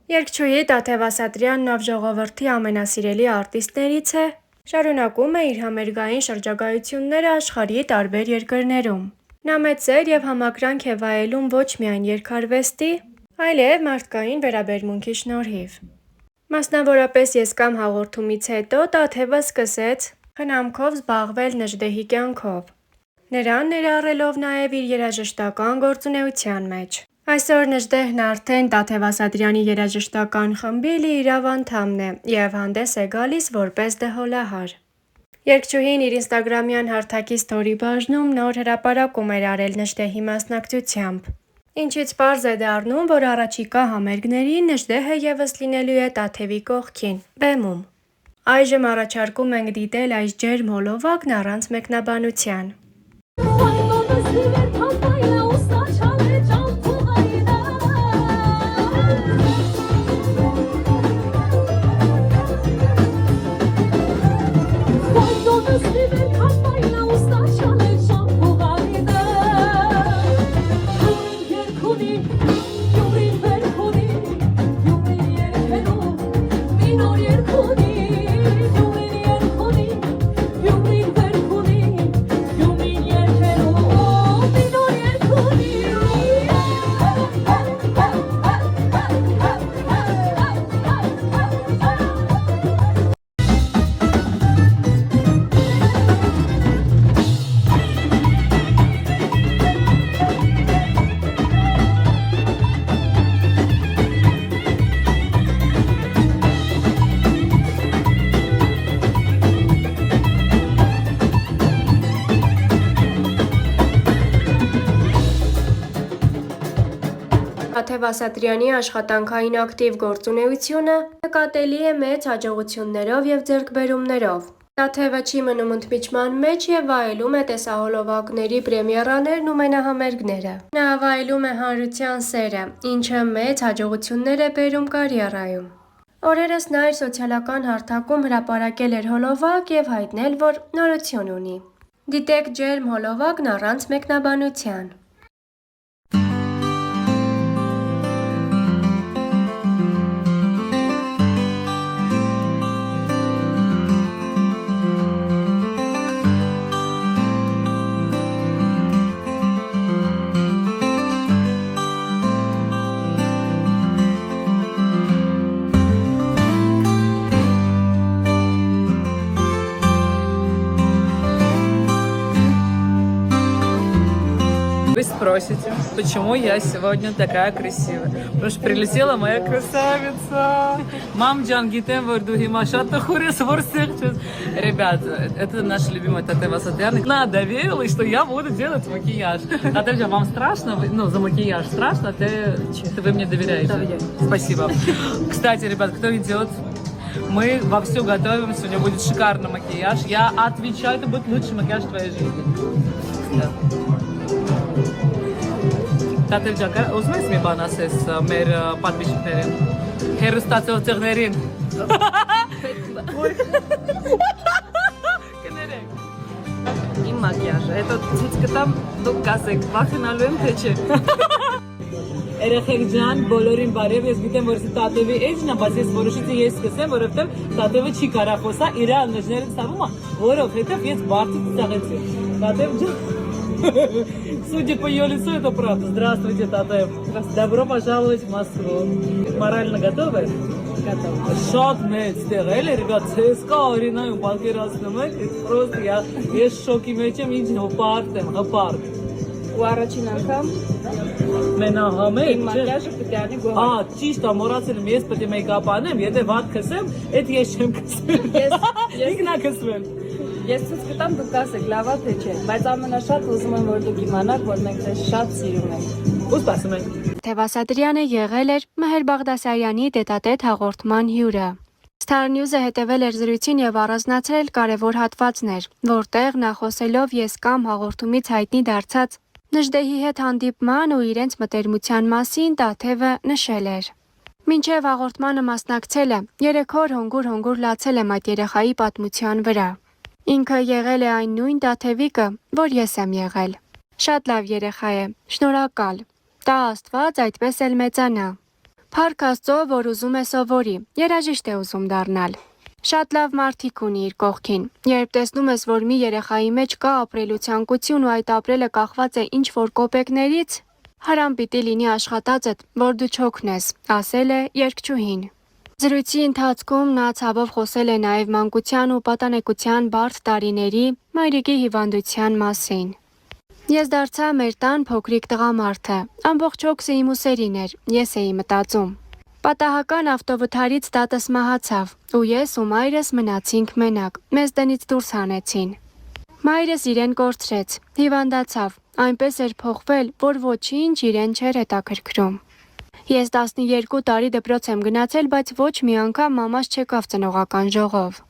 Երգչուհի Տաթև Ասատրյանն ով ժողովրդի ամենասիրելի արտիստներից է, շարունակում է իր համերգային շրջագայությունները աշխարհի տարբեր երկրներում։ Նա մեծ սեր և համակրանք է վայելում ոչ միայն երգարվեստի, այլև մարդկային վերաբերմունքի շնորհիվ։ Մասնավորապես «Ես կամ» հաղորդումից հետո Տաթևը սկսեց խնամքով զբաղվել Նժդեհի կյանքով, նրան ներառելով նաև իր երաժշտական գործունեության մեջ։ Այսօր Նժդեհն արդեն Տաթև Ասատրյանի երաժշտական խմբի լիիրավ անդամն է և հանդես է գալիս որպես դհոլահար։ Երգչուհին իր ինստագրամյան հարթակի սթորի բաժնում նոր հրապարակում էր արել Նժդեհի մասնակցությամբ, ինչից պարզ է դառնում, որ առաջիկա համերգներին Նժդեհը ևս լինելու է Տաթևի կողքին, բեմում։ Այժմ առաջարկում ենք դիտել այս ջերմ հոլովակն առանց մեկնաբանության։ Տաթև Ասատրյանի աշխատանքային ակտիվ գործունեությունը նկատելի է մեծ հաջողություններով և ձեռքբերումներով։ Տաթևը չի մնում ընդմիջման մեջ և վայելում է տեսահոլովակների պրեմիերաներն ու մենահամերգները։ Նա վայելում է հանրության սերը, ինչը մեծ հաջողություններ է բերում կարիերայում։ Օրերս նա իր սոցիալական հարթակում հրապարակել էր հոլովակ և հայտնել, որ նորություն ունի։ Դիտեք ջերմ հոլովակն առանց մեկնաբանության։ Вы спросите, почему я сегодня такая красивая? Потому что прилетела моя красавица. Мам Джан Гитем Вардухи Машата Хурис Ворсехчес. Ребята, это наша любимая Тաթև Ասаտրян. Она доверилась, что я буду делать макияж. Тաթև, вам страшно? Ну, за макияж страшно? Вы мне доверяете? Доверяю. Спасибо. Кстати, ребят, кто идет? Мы вовсю готовимся, у него будет шикарный макияж. Я отвечаю, это будет лучший макияж в твоей жизни. Да. Տաթև ջան, ուզում ես մի բան ասես մեր պատմիչներին, հեռուստացողներին։ Կներեք։ Իմ մակիաժը, հետո ցույց կտամ, դուք կասեք, վախենալու եմ թե չէ։ Երեխեք ջան, բոլորին բարև, ես գիտեմ, որ Տաթևի էջն է, բայց ես որոշեցի ես սկսեմ, որովհետև Տաթևը չի կարա խոսա, իր նժները ստավում է, որովհետև ես բարձր ծաղեցի։ Տաթև ջան Судя по ее лицу, это правда. Здравствуйте, Тաթև. Добро пожаловать в Москву. Морально готовы? Готовы. Շատ մեծ տեղ էլ է, ребят, ցեսկա օրինայում պատկերացնում եք, просто ես շոկի մեջ եմ, ինչ հպարտ եմ, հպարտ։ Ու առաջին անգամ մենահամերգ, իմ մակիաժը պետք է անի գոհար։ Ճիշտ է, մոռացել եմ, ես պետք է մեյքափ անեմ, եթե վատ քսեմ, այդ ես չեմ քսել։ Ինքնակսվել։ Ես ցույց կտամ, դուք կասեք, լավ է թե չէ, բայց ամենաշատ ուզում եմ, որ դուք իմանաք, որ մենք ձեզ շատ սիրում ենք։ Ու սպասում ենք։ Տաթև Ասատրյանը եղել էր Մհեր Բաղդասարյանի տետատետ հաղորդման հյուրը։ Star News-ը հետևել էր զրույցին և առանձնացրել կարևոր հատվածներ, որտեղ նա խոսելով «Ես կամ» հաղորդումից հայտնի դարձած Նժդեհի հետ հանդիպման ու իրենց մտերմության մասին Տաթևը նշել էր. Մինչև հաղորդմանը մասնակցելը 3 օր հոնգուր լացել եմ այդ երեխայի պատմության վրա։ Ինքը եղել է այն նույն Տաթևիկը, որ ես եմ եղել։ Շատ լավ երեխա է, շնորհակալ։ Տա Աստված այդպես էլ մեծանա։ Փառք Աստծո, որ ուզում է սովորի, երաժիշտ է ուզում դառնալ։ Շատ լավ մարդիկ ունի իր կողքին։ Երբ տեսնում ես, որ մի երեխայի մեջ կա ապրելու ցանկություն ու այդ ապրելը կախված է ինչ-որ կոպեկներից, հարամ պիտի լինի աշխատածդ, որ դու չօգնես, ասել է երգչուհին։ Զրույցի ընթացքում նա ցավով խոսել է նաև մանկության ու պատանեկության բարդ տարիների, մայրիկի հիվանդության մասին։ Ես դարձա մեր տան փոքրիկ տղամարդը, ամբողջ հոգսը իմ ուսերին էր, ես էի մտածում։ Պատահական ավտովթարից տատս մահացավ, ու ես ու մայրս մնացինք մենակ, մեզ տնից դուրս հանեցին։ Մայրս իրեն կորցրեց, հիվանդացավ, այնպես էր փոխվել, որ ոչինչ իրեն չէր հետաքրքրում։ Ես 12 տարի դպրոց եմ գնացել, բայց ոչ մի անգամ մամաս չեկավ ծնողական ժողով։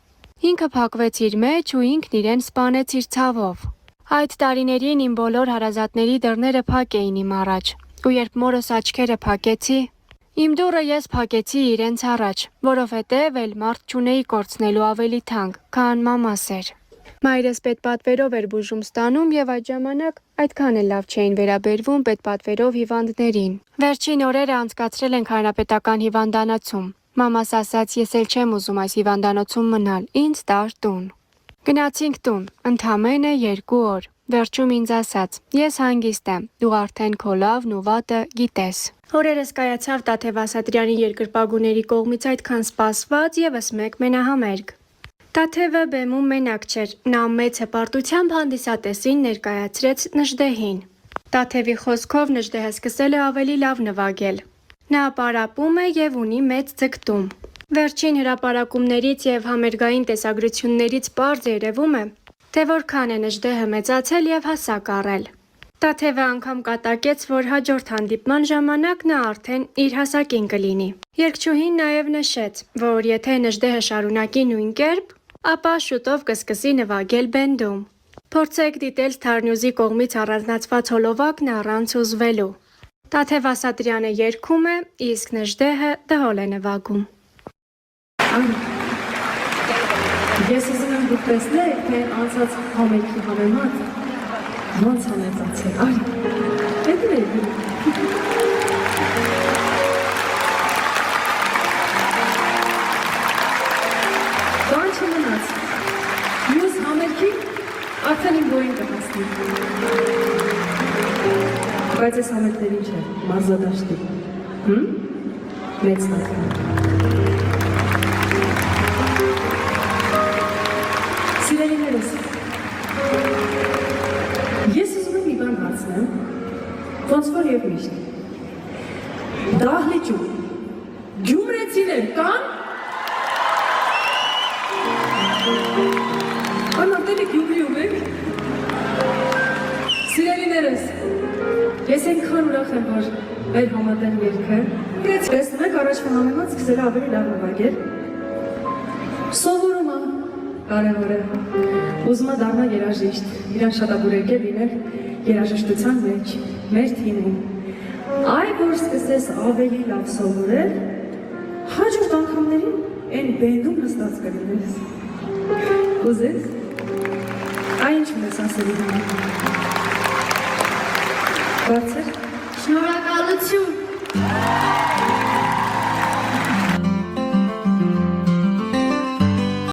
Ինքը փակվեց իր մեջ ու ինքն իրեն սպանեց իր ցավով։ Այդ տարիներին իմ բոլոր հարազատների դռները փակ էին իմ առաջ, ու երբ մորս աչքերը փակեցի, իմ դուռը ես փակեցի իրենց առաջ, որովհետև էլ մարդ չունեի կորցնելու ավելի թանկ, քան մամաս էր։ Մայրս պետպատվերով էր բուժում ստանում եւ այդ ժամանակ այդքան էլ լավ չէին վերաբերվում պետպատվերով հիվանդներին։ Վերջին օրերը անցկացրել ենք հանրապետական հիվանդանոցում։ Մամաս ասաց, ես էլ չեմ ուզում այս հիվանդանոցում մնալ, ինձ տար տուն։ Գնացինք տուն, ընդամենը 2 օր։ Վերջում ինձ ասաց, ես հանգիստ եմ, դու արդեն քո լավն ու վատը գիտես։ Օրերս կայացավ Տաթև Ասատրյանի երկրպագուների կողմից այդքան սպասված եւս մեկ մենահամերգ։ Տաթևը բեմում մենակ չէր, նա մեծ հպարտությամբ հանդիսատեսին ներկայացրեց Նժդեհին։ Տաթևի խոսքով Նժդեհը սկսել է ավելի լավ նվագել։ Նա պարապում է եւ ունի մեծ ձգտում։ Վերջին հրապարակումներից եւ համերգային տեսագրություններից պարզ երևում է, թե որքան է Նժդեհը մեծացել եւ հասակ առել։ Տաթևը անգամ կատակեց, որ հաջորդ հանդիպման ժամանակ նա արդեն իր հասակին կլինի։ Երգչուհին նաև նշեց, որ եթե Նժդեհը շարունակի նույն կերպ, ապա շուտով կսկսի նվագել բենդում։ Փորձեք դիտել Star-News-ի կողմից առանձնացված հոլովակն առանց հուզվելու։ Տաթև Ասատրյանը երգում է, իսկ Նժդեհը դհոլ է նվագում։ Ես ուզում եմ դուք տեսնեք, թե անցած համերգի համեմատ ոնց է մեծացել։ Այ, հետո է։ Բան չմնաց։ Մյուս համերգի արդեն իմ բոյին կհասնի։ Բայց այս համերգներին չէ, մարզադաշտի։ Մեծ նախանակ։ Սիրելիներս, ես ուզում եմ մի բան հարցնեմ, ոնց որ եւ միշտ։ Դահլիճում գյումրեցիներ կան։ Անարտել եք Գյումրիում եք։ Սիրելիներս, ես այնքան ուրախ եմ, որ մեր համատեղ երգը։ Տեսնում եք, առաջվա համեմատ սկսել է ավելի լավ նվագել։ Սովորում եմ։ Կարևոր է, ուզում է դառնա երաժիշտ, իրան շատ ագուրեկել լինել երաժշտության մեջ, մեր թիմում։ Այ որ սկսես ավելի լավ սովորել, հաջորդ անգամներին այն բենդում նստած կլինես։ Ուզես։ Այ ինչ ունես ասելու համար։ Բարձր։ Շնորհակալություն։